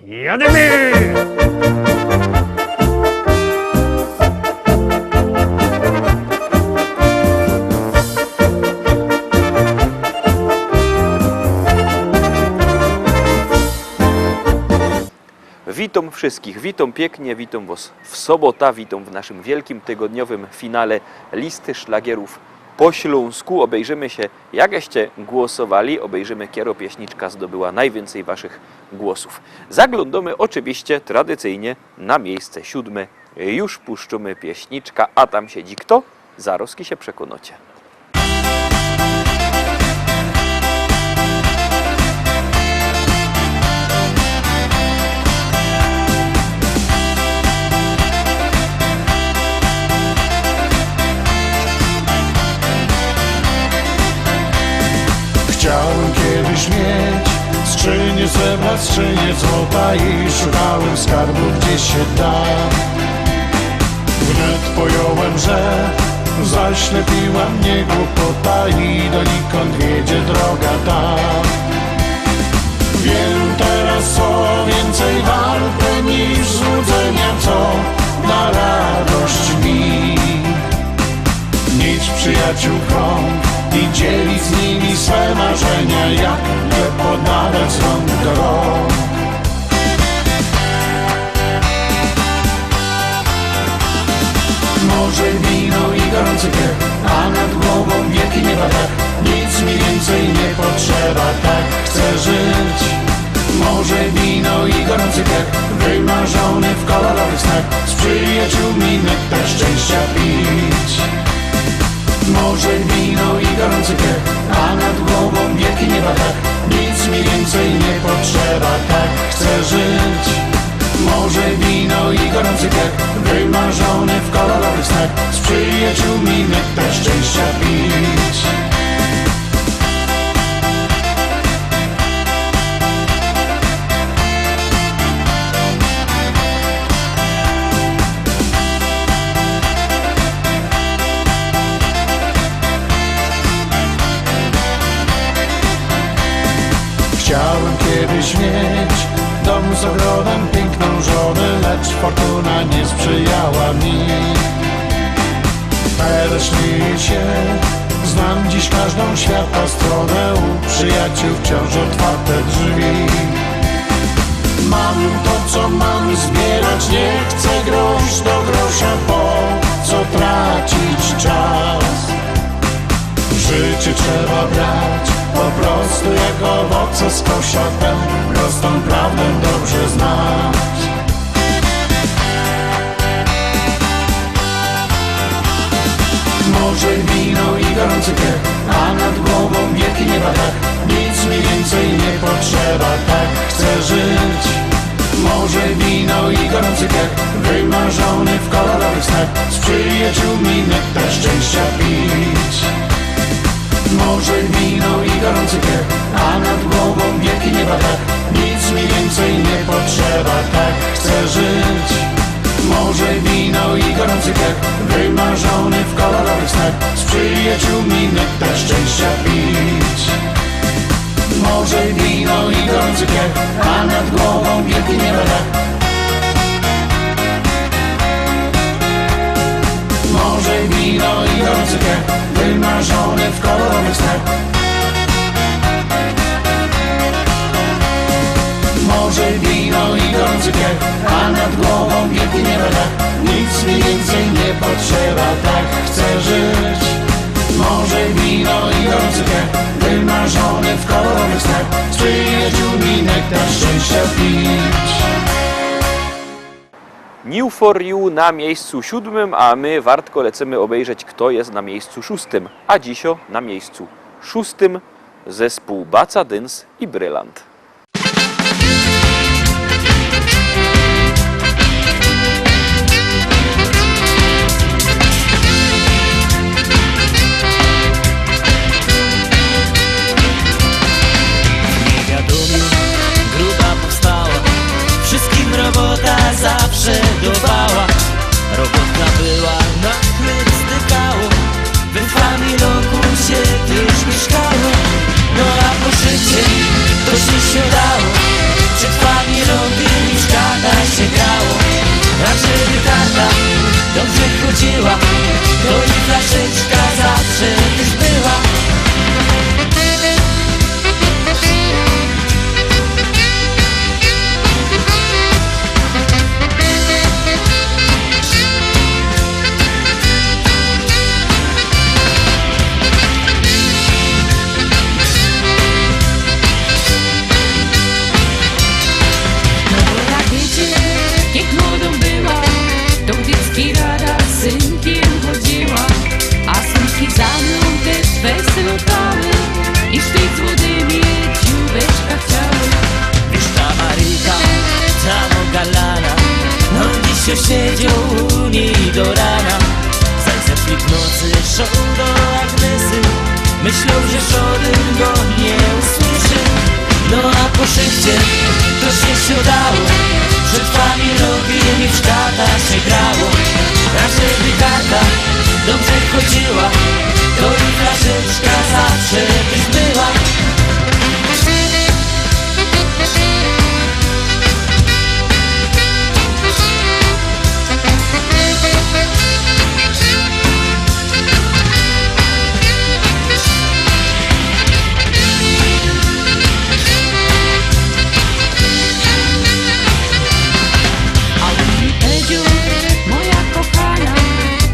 Jademy! Witam wszystkich, witam pięknie, witam Was w sobotę, witam w naszym wielkim tygodniowym finale listy szlagierów po śląsku. Obejrzymy się, jakście głosowali, obejrzymy, która pieśniczka zdobyła najwięcej Waszych głosów. Zaglądamy oczywiście tradycyjnie na miejsce 7. Już puszczymy pieśniczka, a tam siedzi kto? Zaroski się przekonacie. Chciałem kiedyś mieć skrzynię srebra, skrzynię złota i szukałem skarbu gdzie się da. Wnet pojąłem, że zaślepiła mnie głupota i donikąd wiedzie droga ta. Wiem teraz, co więcej warte niż złudzenia, co na radość mi. Mieć przyjaciół krąg i dzielić z nimi swe marzenia, jak je podadać z rąk do rąk. Morze, wino i gorący piech, a nad głową wielki nieba dach. Nic mi więcej nie potrzeba, tak chcę żyć. Morze, wino i gorący piech, wymarzony w kolorowych snach, z przyjaciółmi nektar szczęścia pić. Morze, wino i gorący piech, a nad głową wielki nieba dach. Nic mi więcej nie potrzeba, tak chcę żyć. Morze, wino i gorący piech, wymarzony w kolorowych snach, z przyjaciółmi nektar szczęścia pić. Chciałem kiedyś mieć dom z ogrodem, piękną żonę, lecz fortuna nie sprzyjała mi. Ale śmieję się, znam dziś każdą świata stronę, u przyjaciół wciąż otwarte drzwi. Mam to, co mam zbierać, nie chcę grosz do grosza, po co tracić czas. Życie trzeba brać po prostu jak owoce z kosza, tę prostą prawdę dobrze znać. Morze, wino i gorący piech, a nad głową wielki nieba dach. Nic mi więcej nie potrzeba, tak chcę żyć. Morze, wino i gorący piech, wymarzony w kolorowych snach, z przyjaciółmi nektar szczęścia pić. Morze, wino i gorący piech, a nad głową wielki nieba dach. Nic mi więcej nie potrzeba, tak chcę żyć. Morze, wino i gorący piech, wymarzony w kolorowych snach, z przyjaciółmi nektar szczęścia pić. Morze, wino i gorący piech, a nad głową wielki nieba dach. Morze, wino i gorący piech, wymarzony w kolorowych snach. Morze, wino i gorący piech, a nad głową wielki nieba dach. Nic mi więcej nie potrzeba, tak chcę żyć. Morze, wino i gorący piech, wymarzony w kolorowych snach, z przyjaciółmi nektar szczęścia pić. New for You na miejscu 7, a my wartko lecimy obejrzeć, kto jest na miejscu 6. A dzisio na miejscu 6 zespół Baca Dyns i Brylant. Grupa powstała, wszystkim robota zawsze dowała. Robotka była, na chwyt stykało, we Familoku się też mieszkało. No a po życie to się dało, przetrwanie robi Myślą, że żaden go nie usłyszy. No a po szychcie to się siadało, przed wami rogiem i w szkata się grało. A żeby karta dobrze chodziła, to i flaszeczka zawsze też była.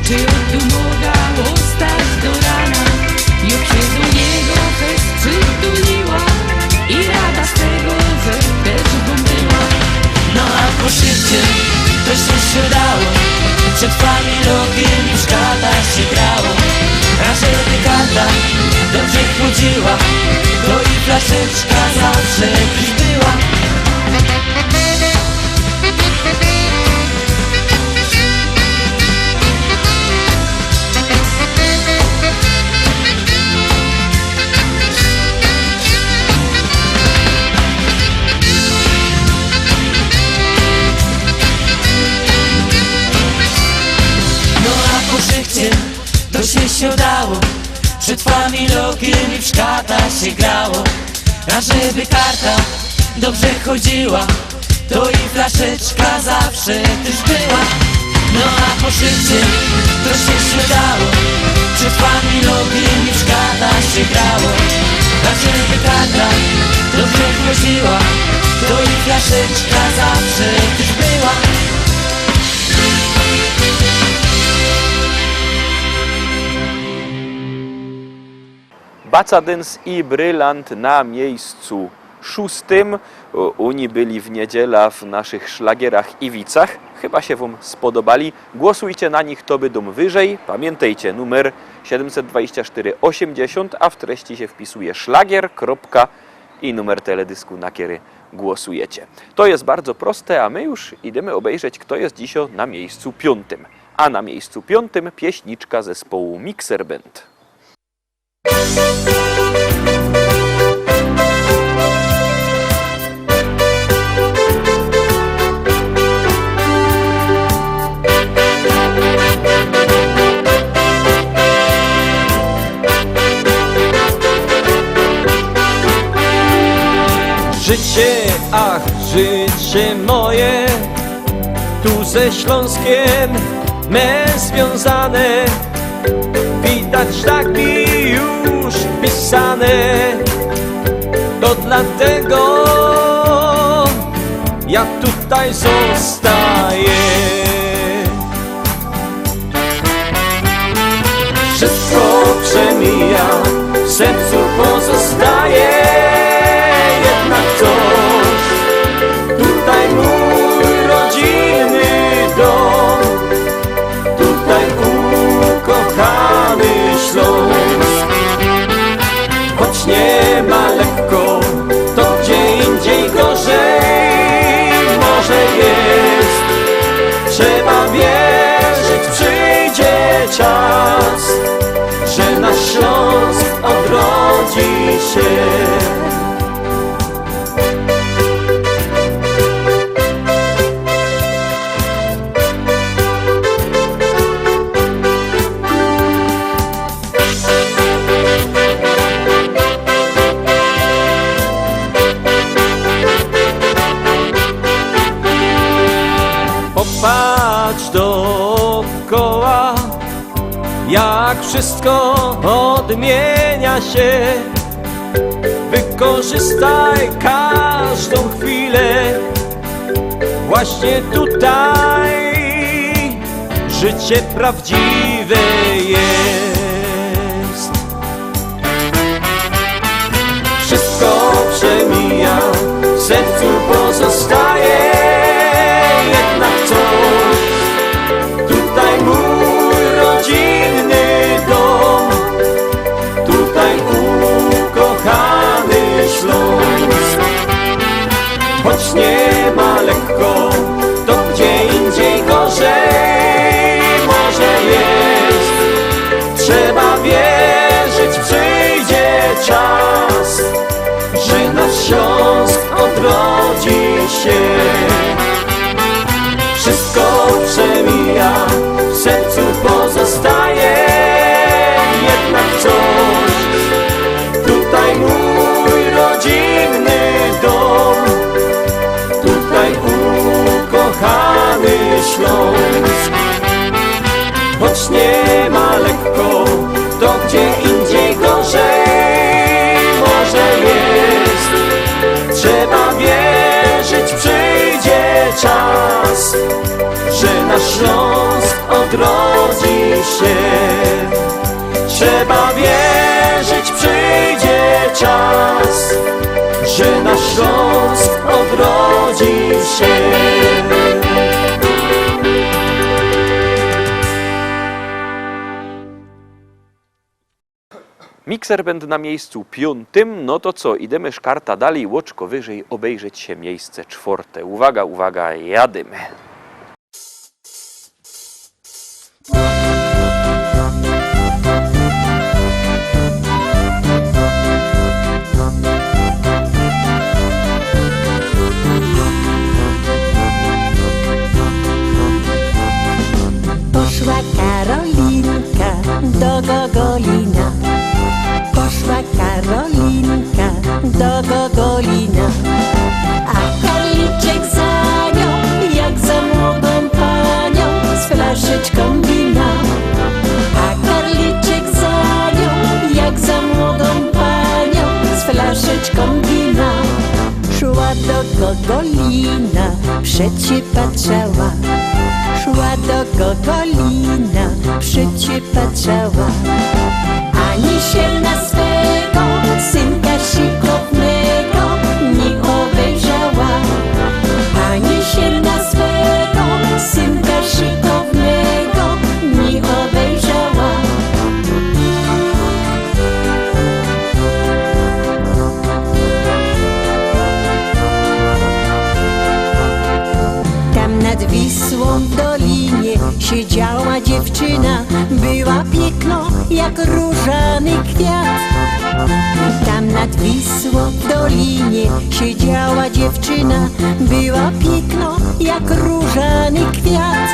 Czy tu mogła ostać do rana? Już się do niego fest przytuliła i rada z tego, że też bym była. No a po szychcie to się siadało, przed wami rogiem i w szkatach się grało. A żeby karta dobrze chodziła, to i flaszeczka zawsze też była. To się siadało, przed wami rogiem i w szkatach się grało. A żeby karta dobrze chodziła, to i flaszeczka zawsze też była. No a po szychcie to się siadało, przed wami rogiem i w szkatach się grało. A żeby karta dobrze chodziła, to i flaszeczka zawsze też była. Bacadens i Brylant na miejscu 6. Oni byli w niedzielę w naszych szlagierach i wicach. Chyba się wam spodobali. Głosujcie na nich, to będą wyżej. Pamiętajcie, numer 72480, a w treści się wpisuje szlagier, i numer teledysku, na który głosujecie. To jest bardzo proste, a my już idziemy obejrzeć, kto jest dzisiaj na miejscu 5. A na miejscu 5 pieśniczka zespołu Mixer Band. Życie, ach, życie moje, tu ze Śląskiem me związane. Widać tak mi już pisane, to dlatego ja tutaj zostaję. Wszystko przemija, w sercu pozostaje jednak coś. Tutaj mój rodzinny dom, tutaj ukochany Śląsk. Choć nie ma lekko, to gdzie indziej gorzej może jest. Trzeba wierzyć, przyjdzie czas, że nasz Śląsk odrodzi się. Popatrz dookoła, jak wszystko odmienia się. Wykorzystaj każdą chwilę, właśnie tutaj życie prawdziwe jest. Wszystko przemija, w sercu pozostaje jednak coś. Tutaj mój rodzinny dom, tutaj ukochany Śląsk. Choć nie ma lekko, to gdzie indziej gorzej może jest. Trzeba wierzyć, przyjdzie Śląsk. Choć nie ma lekko, to gdzie indziej gorzej może jest. Trzeba wierzyć, przyjdzie czas, że nasz Śląsk odrodzi się. Trzeba wierzyć, przyjdzie czas, że nasz Śląsk odrodzi się. Mikser będę na miejscu 5, no to co, idemy szkarta dalej, łoczko wyżej, obejrzeć się miejsce 4. Uwaga, uwaga, jadymy. Poszła Karolinka do Gogolina. Poszła Karolinka do Gogolina. A Karliczek za nią, jak za młodą panią, z flaszeczką wina. A Karliczek za nią, jak za młodą panią, z flaszeczką wina. Szła do Gogolina, przecie patrzała. Szła do Gogolina, przecie patrzała. Ani się na swego synka szykownego nie obejrzała. Ani się na swego synka szykownego nie obejrzała. Tam nad Wisłą w dolinie siedziała dziewczyna, była piękno jak różany kwiat. Tam nad Wisłą w dolinie siedziała dziewczyna, była piękno jak różany kwiat.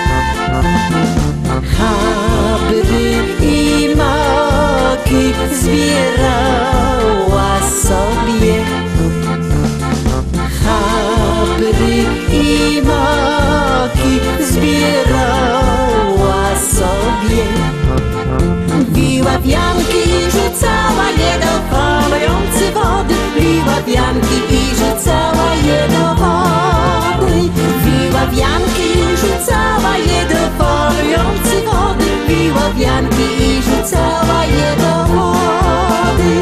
Habry i maki zbierała sobie. Habry i maki zbierała sobie. Biła wianki i rzucała je do falającej wody. Biła wianki i rzucała je do wody. Biła wianki i rzucała je do falającej wody. Biła wianki i rzucała je do wody.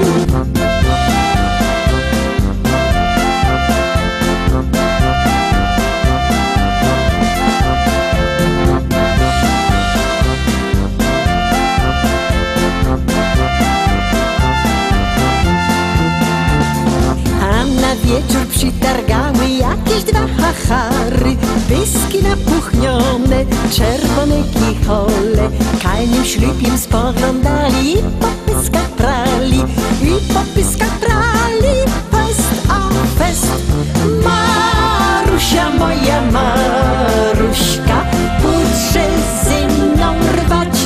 Wieczór przytargały jakieś 2 hachary, pyski napuchnione, czerwone kichole. Kalnym ślipiem spoglądali i po pyskach prali, i po pyskach prali. Fest a fest. Marusia, moja Maruśka, pójdźże ze mną rwać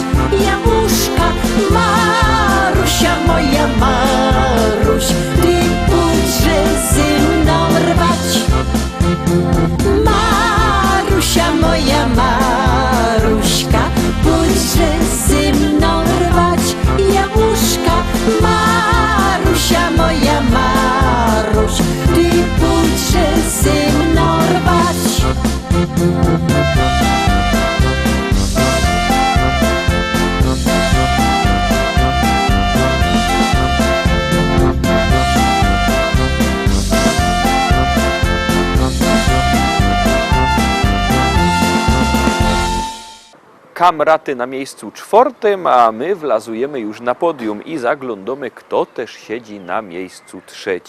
jabłuszka. Marusia, moja Maruś, ty pójdźże ze mną rwać. Marusia, moja Maruśka, pójdźże ze mną rwać jabłuszka. Marusia, moja Maruś, ty pójdźże ze mną rwać. Kamraty na miejscu 4, a my wlazujemy już na podium i zaglądamy, kto też siedzi na miejscu 3.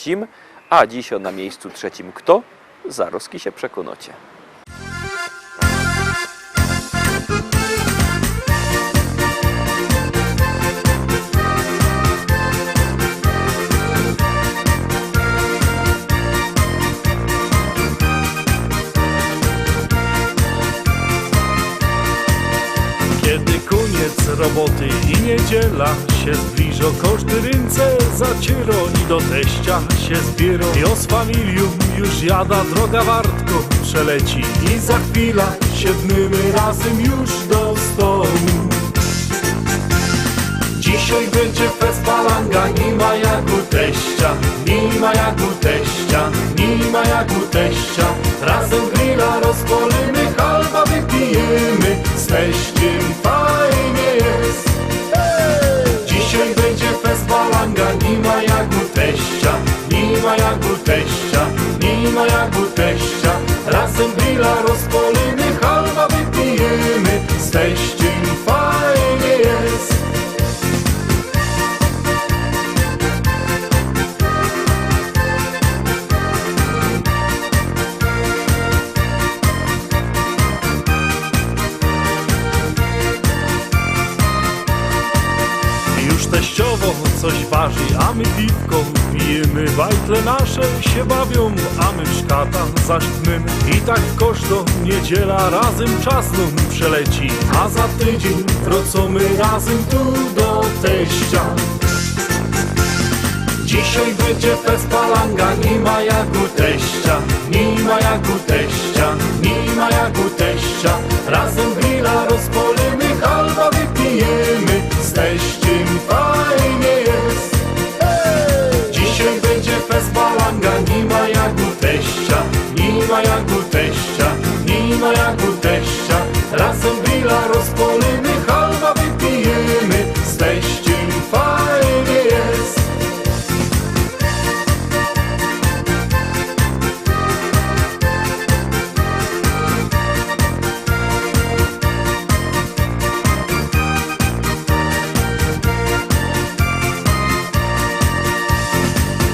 A dziś na miejscu 3 kto? Zaroski się przekonacie. Kiedy kuniec z roboty i niedziela się zbliżo, każdy ręce zacieroni do teścia się zbiero. Jo z familią już jada, droga wartko przeleci i za chwilę siedmymy razem już do stołu. Dzisiaj będzie fest balanga, nie ma jak u teścia, nie ma jak u teścia, nie ma jak u teścia. Razem grilla rozpalimy, halba wypijemy, z teściem fajnie jest. Dzisiaj będzie fest balanga, nie ma jak u teścia, nie ma jak u teścia, nie ma jak u teścia. Razem grilla rozpalimy, halba wypijemy, z teściem fajnie jest. Teściowo coś waży, a my piwko pijemy. Bajtle nasze się bawią, a my w szkatach zaśtmymy. I tak koszto niedziela razem czas nam przeleci, a za tydzień wrócimy razem tu do teścia. Dzisiaj będzie fest balanga, nie ma jak u teścia, nie ma jak u teścia, nie ma jak u teścia. Razem grilla rozpalimy, halba wypijemy, z teściem fajnie jest. Dzisiaj będzie fest balanga, nie ma jak u teścia, nie ma jak u teścia, nie ma jak u teścia. Razem grilla rozpalimy, halba wypijemy, z teściem fajnie jest.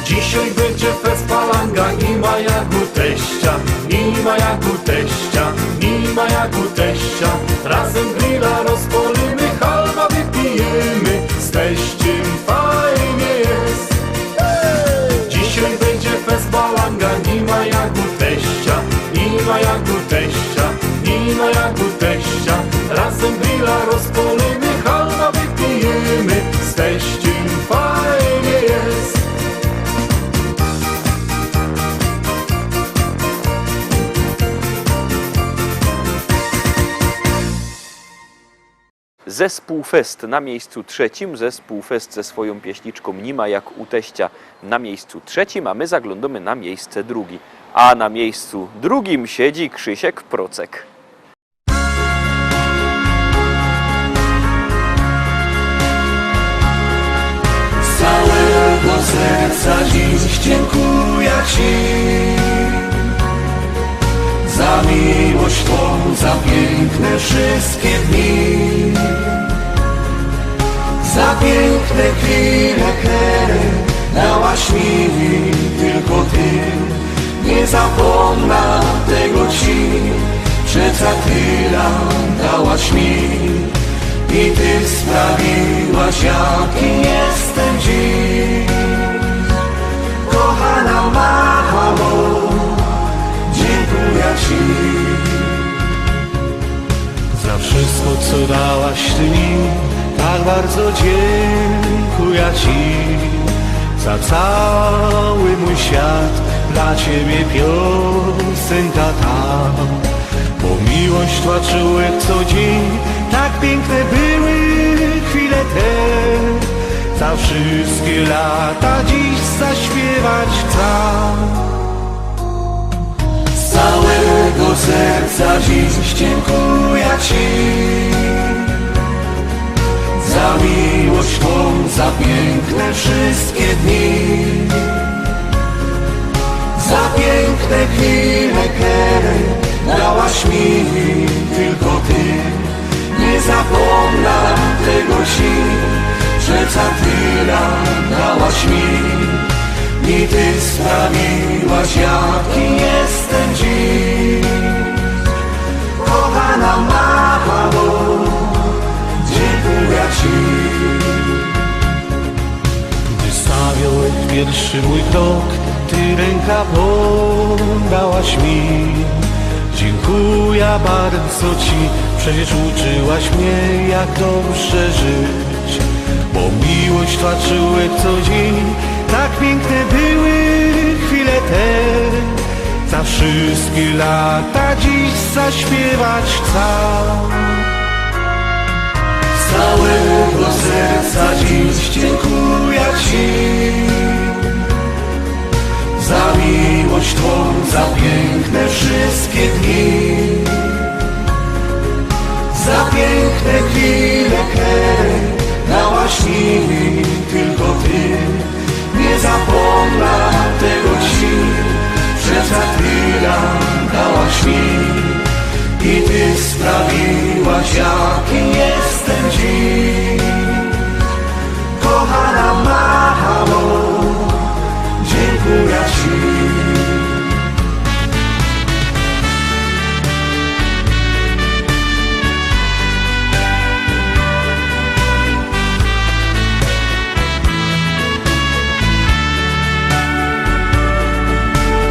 Dzisiaj będzie fest balanga, nie ma jak u teścia, nie ma jak u teścia, nie ma jak u teścia. Razem grilla rozpalimy, halba wypijemy, z teściem fajnie jest. Dzisiaj będzie fest balanga, nie ma jak u teścia, nie ma jak u teścia, nie ma jak u teścia. Razem grilla rozpalimy, halba wypijemy, z teściem fajnie jest. Zespół Fest na miejscu trzecim, zespół Fest ze swoją pieśniczką Nie ma jak u teścia na miejscu trzecim, a my zaglądamy na miejsce drugie. A na miejscu drugim siedzi Krzysiek Procek. Z całego serca dziś dziękuję Ci za miłość Twą, za piękne wszystkie dni, za piękne chwile, które dałaś mi, tylko Ty. Nie zapomnę tego Ci, przeca tyle dałaś mi i Ty sprawiłaś, jaki jestem dziś. Kochana mamo, dziękuję Ci za wszystko, co dałaś Ty mi. Tak bardzo dziękuję Ci za cały mój świat. Dla Ciebie piosenka ta, bo miłość Twa czuję co dzień. Tak piękne były chwile te, za wszystkie lata dziś zaśpiewać chcę. Z całego serca dziś dziękuję Ci za miłość Twą, za piękne wszystkie dni, za piękne chwile, które dałaś mi, tylko Ty. Nie zapomnę tego Ci, przeca tyle dałaś mi i Ty sprawiłaś, jaki jestem dziś. Kochana mamo, dziękuję Ci. Gdy stawiałem pierwszy mój krok, Ty ręka podałaś mi. Dziękuję dziękuję bardzo ci, przecież uczyłaś mnie jak dobrze żyć. Bo miłość twa czułek co dzień, tak piękne były chwile te. Za wszystkie lata dziś zaśpiewać chcę. Z całego serca dziś dziękuję ci za miłość twą, za piękne wszystkie dni, za piękne chwile, które dałaś mi tylko ty. Nie zapomnę tego ci, że za chwilę dałaś mi i ty sprawiłaś, jaki jestem dziś. Kochana mamo, dziękuję ci.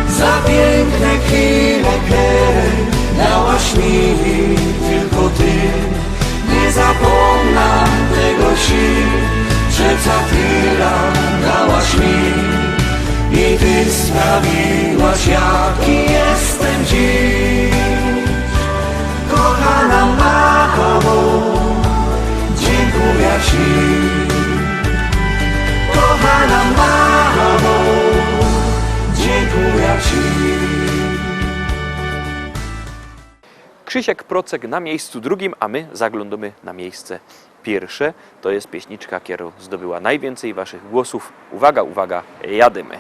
Za piękne chwile, które dałaś mi tylko ty. Nie zapomnę tego ci, że za chwilę dałaś mi i ty sprawiłaś, jaki jestem dziś. Kochana mamo, dziękuję ci. Kochana mamo, dziękuję ci. Krzysiek Procek na miejscu drugim, a my zaglądamy na miejsce pierwsze. To jest pieśniczka, która zdobyła najwięcej waszych głosów. Uwaga, uwaga, jadymy.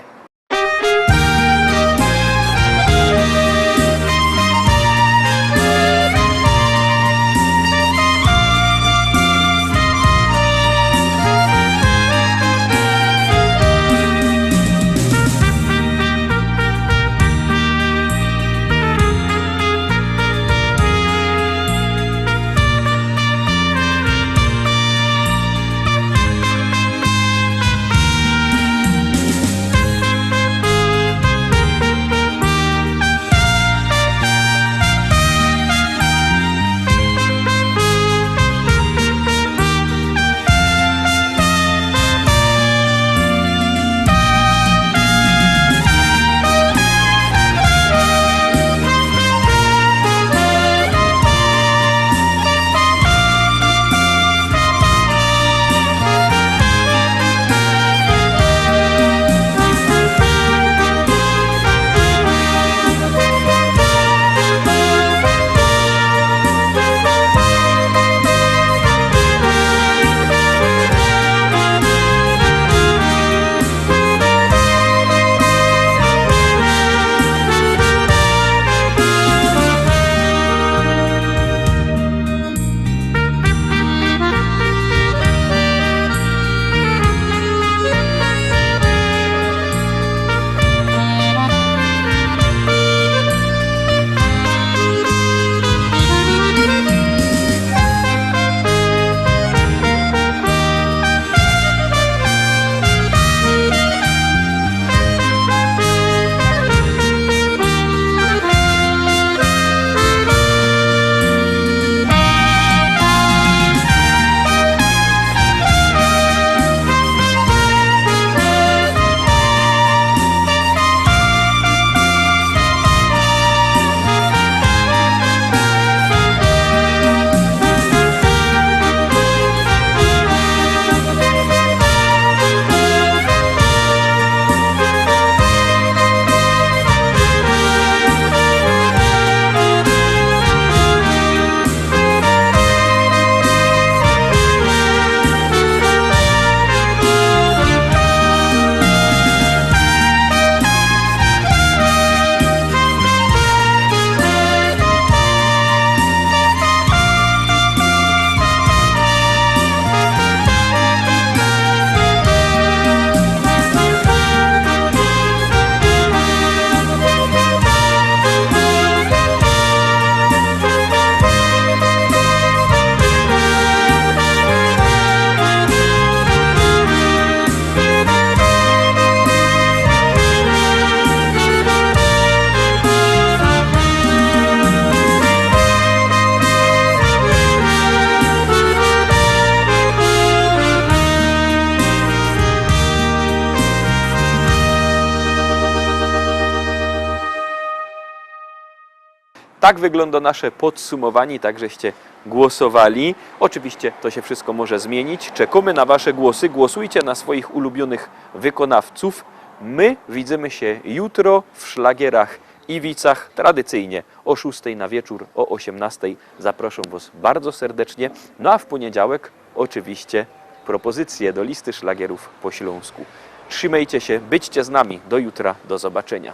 Tak wygląda nasze podsumowanie, tak żeście głosowali. Oczywiście to się wszystko może zmienić. Czekamy na wasze głosy. Głosujcie na swoich ulubionych wykonawców. My widzimy się jutro w Szlagierach Iwicach, tradycyjnie o 6 na wieczór, o 18. Zapraszam was bardzo serdecznie. No a w poniedziałek oczywiście propozycje do listy szlagierów po śląsku. Trzymajcie się, byćcie z nami. Do jutra, do zobaczenia.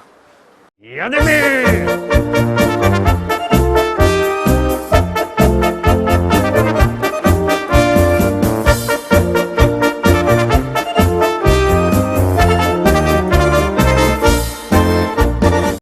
Jademy!